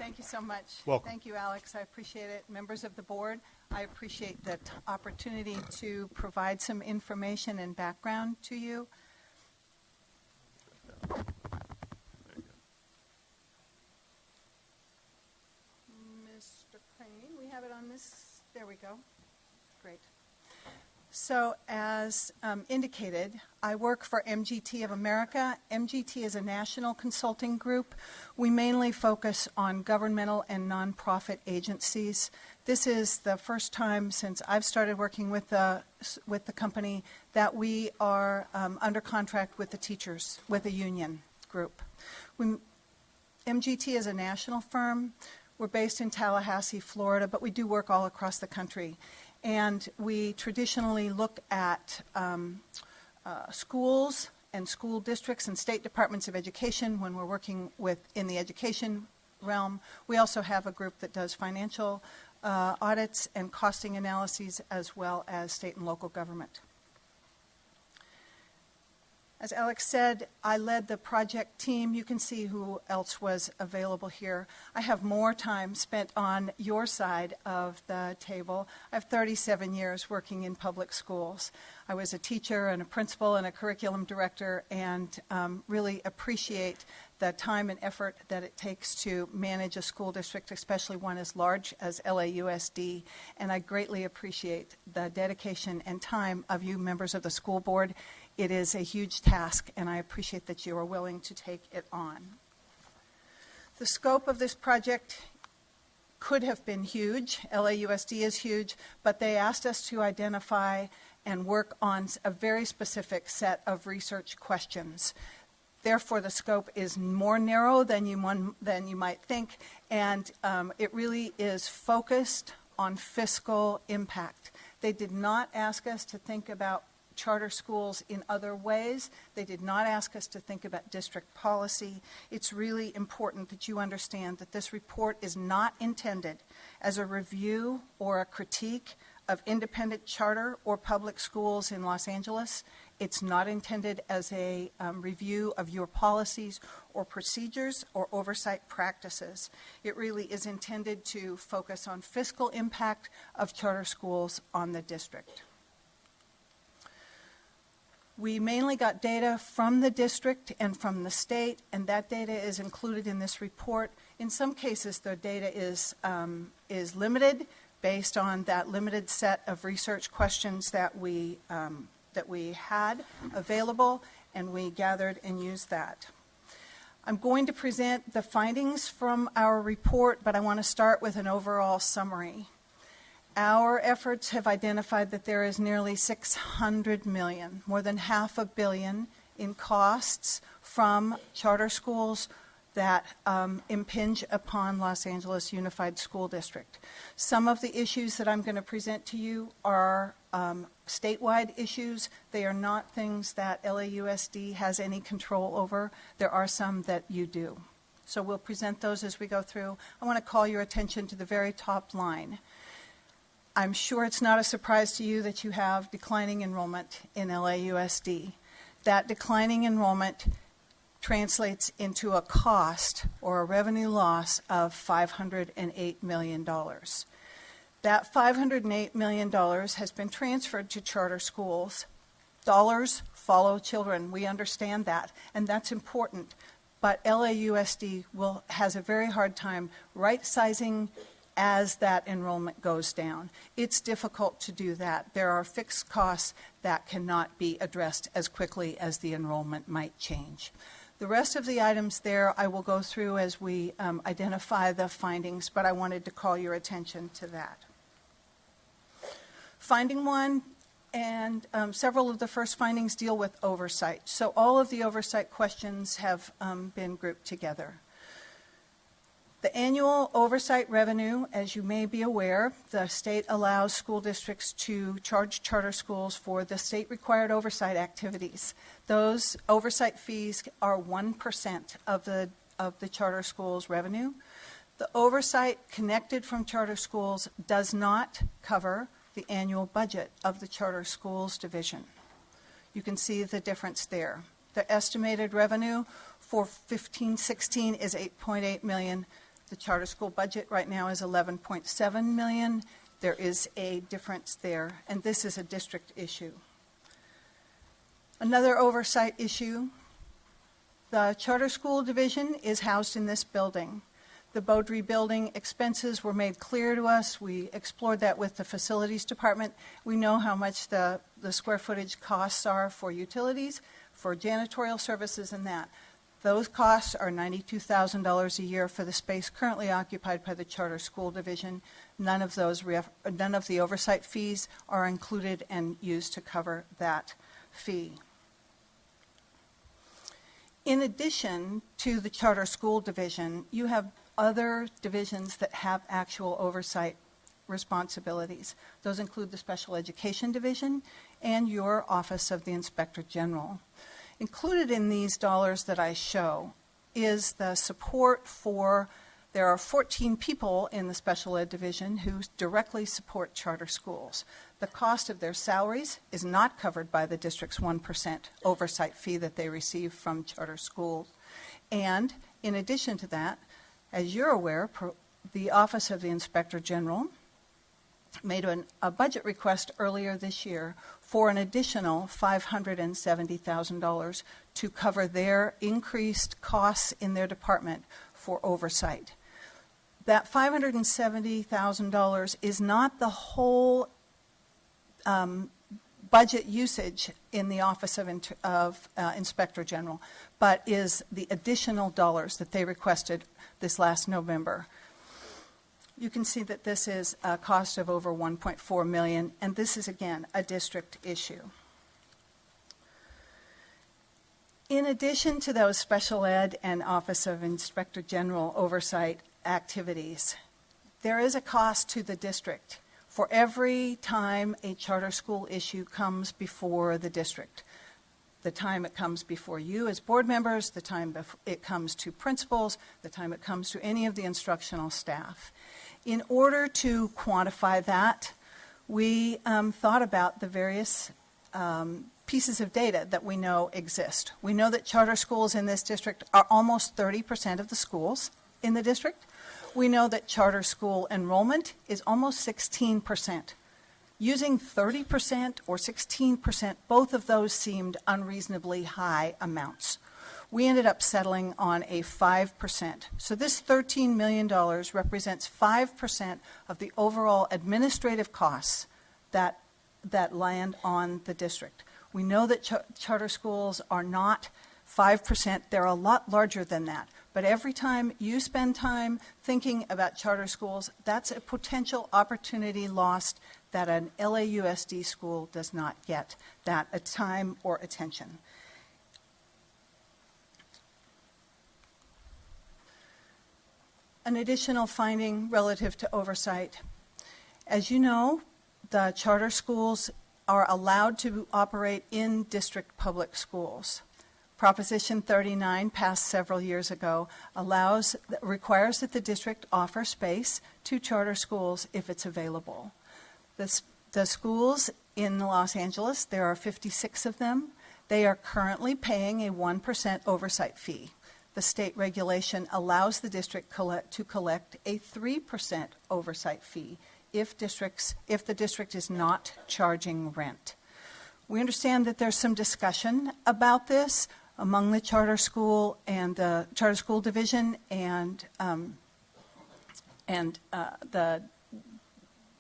Thank you so much. Welcome. Thank you, Alex. I appreciate it. Members of the board, I appreciate the opportunity to provide some information and background to you. Mr. Crane, we have it on this. There we go. Great. So as indicated, I work for MGT of America. MGT is a national consulting group. We mainly focus on governmental and nonprofit agencies. This is the first time since I've started working with the company that we are under contract with the teachers, with a union group. MGT is a national firm. We're based in Tallahassee, Florida, but we do work all across the country. And we traditionally look at schools and school districts and state departments of education when we're working in the education realm. We also have a group that does financial audits and costing analyses, as well as state and local government. As Alex said, I led the project team. You can see who else was available here. I have more time spent on your side of the table. I have 37 years working in public schools. I was a teacher and a principal and a curriculum director, and really appreciate the time and effort that it takes to manage a school district, especially one as large as LAUSD. And I greatly appreciate the dedication and time of you members of the school board. It is a huge task, and I appreciate that you are willing to take it on. The scope of this project could have been huge. LAUSD is huge, but they asked us to identify and work on a very specific set of research questions. Therefore, the scope is more narrow than you might think, and it really is focused on fiscal impact. They did not ask us to think about charter schools in other ways. They did not ask us to think about district policy. It's really important that you understand that this report is not intended as a review or a critique of independent charter or public schools in Los Angeles. It's not intended as a review of your policies or procedures or oversight practices. It really is intended to focus on fiscal impact of charter schools on the district. We mainly got data from the district and from the state, and that data is included in this report. In some cases, the data is limited based on that limited set of research questions that we had available, and we gathered and used that. I'm going to present the findings from our report, but I want to start with an overall summary. Our efforts have identified that there is nearly $600 million, more than $500 million in costs from charter schools that impinge upon Los Angeles Unified School District. Some of the issues that I'm going to present to you are statewide issues. They are not things that LAUSD has any control over. There are some that you do. So we'll present those as we go through. I want to call your attention to the very top line. I'm sure it's not a surprise to you that you have declining enrollment in LAUSD. That declining enrollment translates into a cost or a revenue loss of $508 million. That $508 million has been transferred to charter schools. Dollars follow children. We understand that, and that's important. But LAUSD has a very hard time right-sizing as that enrollment goes down. It's difficult to do that. There are fixed costs that cannot be addressed as quickly as the enrollment might change. The rest of the items there I will go through as we identify the findings, but I wanted to call your attention to that. Finding one, and several of the first findings deal with oversight. So all of the oversight questions have been grouped together. The annual oversight revenue, as you may be aware, the state allows school districts to charge charter schools for the state-required oversight activities. Those oversight fees are 1% of the charter school's revenue. The oversight connected from charter schools does not cover the annual budget of the charter schools division. You can see the difference there. The estimated revenue for 15-16 is $8.8 million. The charter school budget right now is $11.7 million. There is a difference there, and this is a district issue. Another oversight issue, the charter school division is housed in this building. The Beaudry building expenses were made clear to us. We explored that with the facilities department. We know how much the square footage costs are for utilities, for janitorial services and that. Those costs are $92,000 a year for the space currently occupied by the charter school division. None of the oversight fees are included and used to cover that fee. In addition to the charter school division, you have other divisions that have actual oversight responsibilities. Those include the Special Education Division and your Office of the Inspector General. Included in these dollars that I show is the support for, there are 14 people in the Special Ed Division who directly support charter schools. The cost of their salaries is not covered by the district's 1% oversight fee that they receive from charter schools. And in addition to that, as you're aware, the Office of the Inspector General made a budget request earlier this year for an additional $570,000 to cover their increased costs in their department for oversight. That $570,000 is not the whole budget usage in the Office of Inspector General, but is the additional dollars that they requested this last November. You can see that this is a cost of over $1.4 million, and this is, again, a district issue. In addition to those special ed and Office of Inspector General oversight activities, there is a cost to the district for every time a charter school issue comes before the district. The time it comes before you as board members, the time it comes to principals, the time it comes to any of the instructional staff. In order to quantify that, we thought about the various pieces of data that we know exist. We know that charter schools in this district are almost 30% of the schools in the district. We know that charter school enrollment is almost 16%. Using 30% or 16%, both of those seemed unreasonably high amounts. We ended up settling on a 5%. So this $13 million represents 5% of the overall administrative costs that land on the district. We know that charter schools are not 5%. They're a lot larger than that. But every time you spend time thinking about charter schools, that's a potential opportunity lost that an LAUSD school does not get, that time or attention. An additional finding relative to oversight. As you know, the charter schools are allowed to operate in district public schools. Proposition 39, passed several years ago, requires that the district offer space to charter schools if it's available. The schools in Los Angeles, there are 56 of them. They are currently paying a 1% oversight fee. The state regulation allows the district to collect a 3% oversight fee if the district is not charging rent. We understand that there's some discussion about this among the charter school and the charter school division and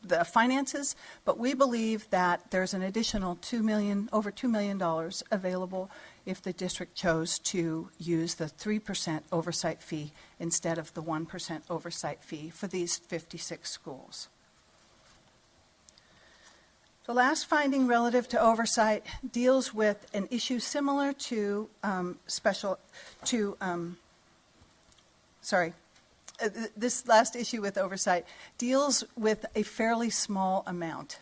the finances, but we believe that there's an additional over $2 million available if the district chose to use the 3% oversight fee instead of the 1% oversight fee for these 56 schools. The last finding relative to oversight deals with an issue similar to this last issue with oversight deals with a fairly small amount.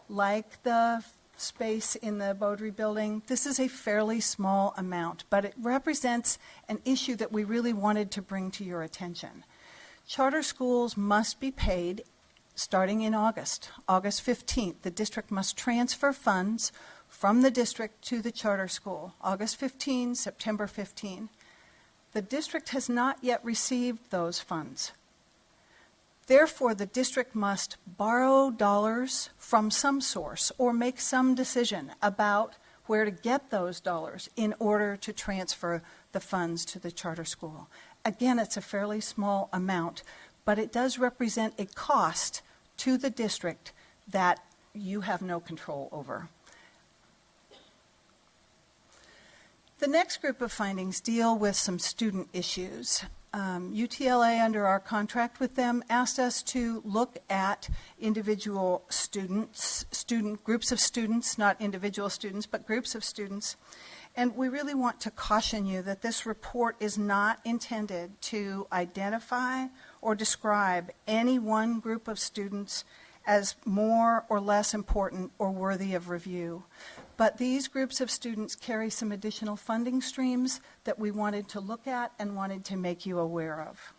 Like the space in the Beaudry building, this is a fairly small amount, but it represents an issue that we really wanted to bring to your attention. Charter schools must be paid starting in August 15th. The district must transfer funds from the district to the charter school. August 15, September 15. The district has not yet received those funds. Therefore, the district must borrow dollars from some source or make some decision about where to get those dollars in order to transfer the funds to the charter school. Again, it's a fairly small amount, but it does represent a cost to the district that you have no control over. The next group of findings deal with some student issues. UTLA, under our contract with them, asked us to look at individual students, groups of students, not individual students, but groups of students. And we really want to caution you that this report is not intended to identify or describe any one group of students as more or less important or worthy of review. But these groups of students carry some additional funding streams that we wanted to look at and wanted to make you aware of.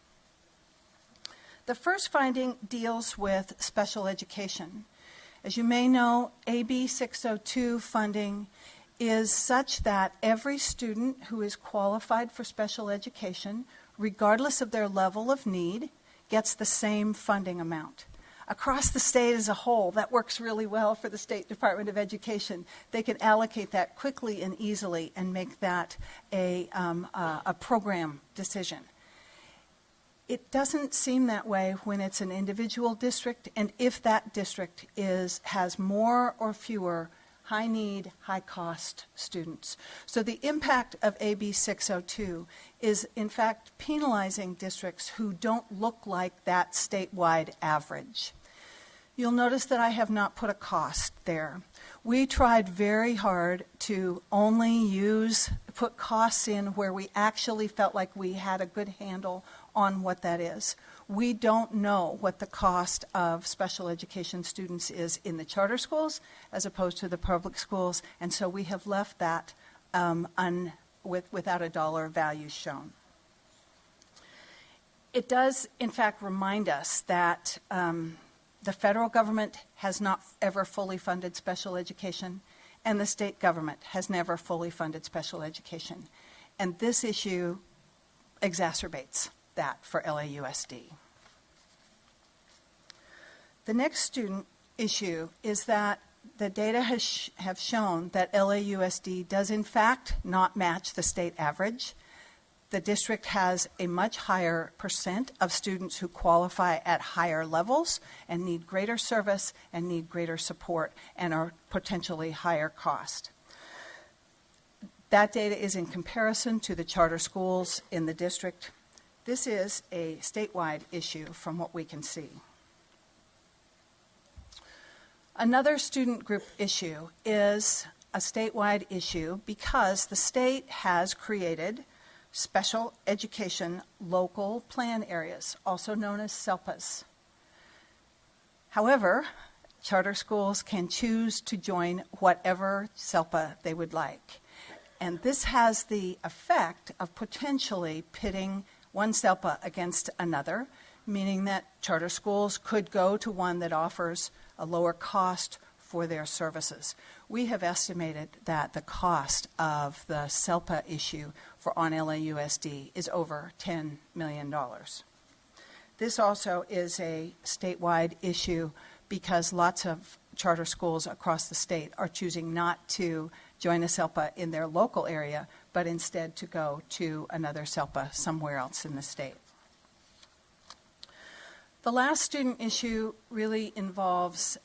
The first finding deals with special education. As you may know, AB 602 funding is such that every student who is qualified for special education, regardless of their level of need, gets the same funding amount. Across the state as a whole, that works really well for the State Department of Education. They can allocate that quickly and easily and make that a program decision. It doesn't seem that way when it's an individual district, and if that district has more or fewer high-need, high-cost students. So the impact of AB 602 is, in fact, penalizing districts who don't look like that statewide average. You'll notice that I have not put a cost there. We tried very hard to only put costs in where we actually felt like we had a good handle on what that is. We don't know what the cost of special education students is in the charter schools as opposed to the public schools, and so we have left that without a dollar value shown. It does, in fact, remind us that the federal government has not ever fully funded special education, and the state government has never fully funded special education. And this issue exacerbates that for LAUSD. The next student issue is that the data have shown that LAUSD does in fact not match the state average. The district has a much higher percent of students who qualify at higher levels and need greater service and need greater support and are potentially higher cost. That data is in comparison to the charter schools in the district. This is a statewide issue from what we can see. Another student group issue is a statewide issue because the state has created special education local plan areas, also known as SELPAs. However, charter schools can choose to join whatever SELPA they would like. And this has the effect of potentially pitting one SELPA against another, meaning that charter schools could go to one that offers a lower cost for their services. We have estimated that the cost of the SELPA issue on LAUSD is over $10 million. This also is a statewide issue because lots of charter schools across the state are choosing not to join a SELPA in their local area, but instead to go to another SELPA somewhere else in the state. The last student issue really involves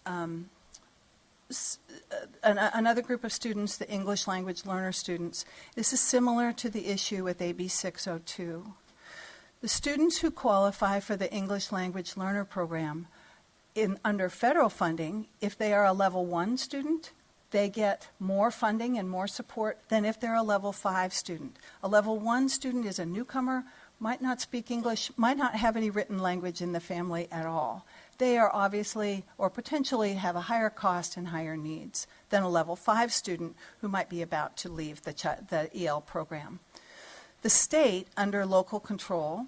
another group of students, the English language learner students. This is similar to the issue with AB 602. The students who qualify for the English language learner program under federal funding, if they are a level 1 student, they get more funding and more support than if they're a level 5 student. A level 1 student is a newcomer, might not speak English, might not have any written language in the family at all. They are obviously or potentially have a higher cost and higher needs than a level 5 student who might be about to leave the EL program. The state, under local control,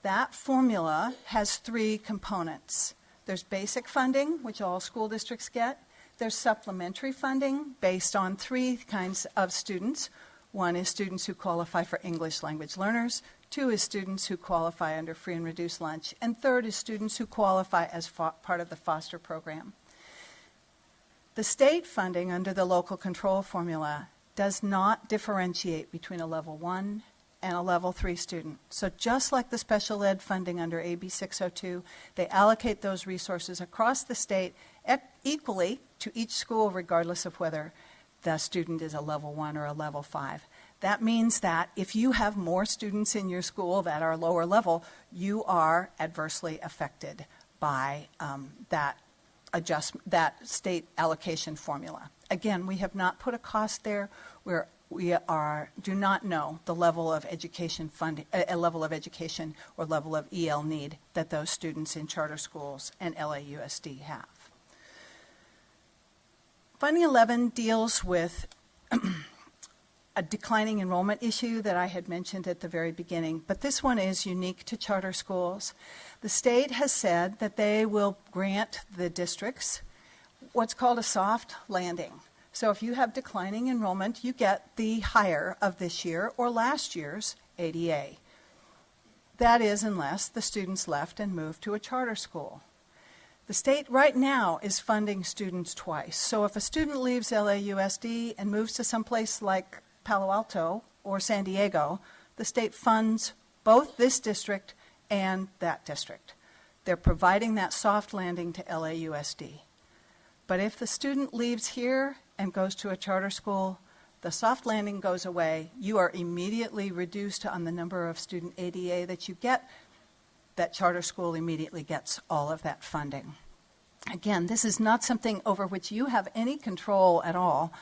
that formula has 3 components. There's basic funding, which all school districts get. There's supplementary funding based on 3 kinds of students. One is students who qualify for English language learners. 2 is students who qualify under free and reduced lunch, and 3rd is students who qualify as part of the foster program. The state funding under the local control formula does not differentiate between a level 1 and a level 3 student. So just like the special ed funding under AB 602, they allocate those resources across the state equally to each school, regardless of whether the student is a level 1 or a level 5. That means that if you have more students in your school that are lower level, you are adversely affected by that state allocation formula. Again, we have not put a cost there. Do not know the level of education level of education or level of EL need that those students in charter schools and LAUSD have. Funding 11 deals with a declining enrollment issue that I had mentioned at the very beginning, but this one is unique to charter schools. The state has said that they will grant the districts what's called a soft landing. So if you have declining enrollment, you get the higher of this year or last year's ADA. That is, unless the students left and moved to a charter school. The state right now is funding students twice. So if a student leaves LAUSD and moves to someplace like Palo Alto or San Diego, the state funds both this district and that district. They're providing that soft landing to LAUSD. But if the student leaves here and goes to a charter school, the soft landing goes away. You are immediately reduced on the number of student ADA that you get. That charter school immediately gets all of that funding. Again, this is not something over which you have any control at all.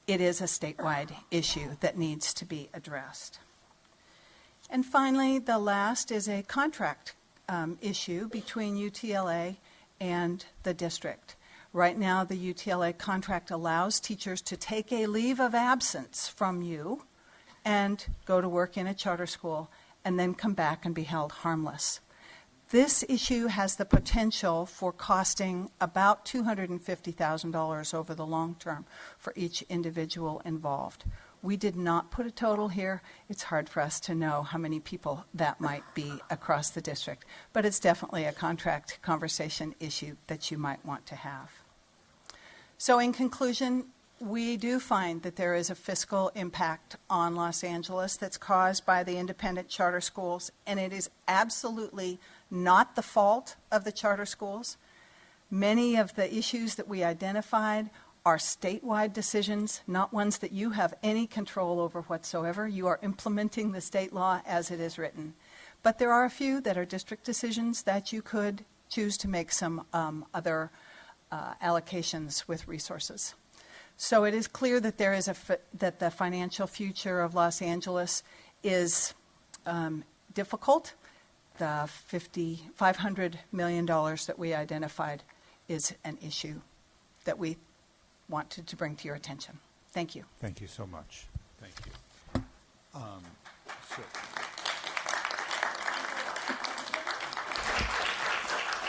It is a statewide issue that needs to be addressed. And finally, the last is a contract issue between UTLA and the district. Right now, the UTLA contract allows teachers to take a leave of absence from you and go to work in a charter school and then come back and be held harmless. This issue has the potential for costing about $250,000 over the long term for each individual involved. We did not put a total here. It's hard for us to know how many people that might be across the district, but it's definitely a contract conversation issue that you might want to have. So in conclusion, we do find that there is a fiscal impact on Los Angeles that's caused by the independent charter schools, and it is absolutely not the fault of the charter schools. Many of the issues that we identified are statewide decisions, not ones that you have any control over whatsoever. You are implementing the state law as it is written. But there are a few that are district decisions that you could choose to make some other allocations with resources. So it is clear that there is that the financial future of Los Angeles is difficult. The $500 million that we identified is an issue that we wanted to bring to your attention. Thank you. Thank you so much. Thank you.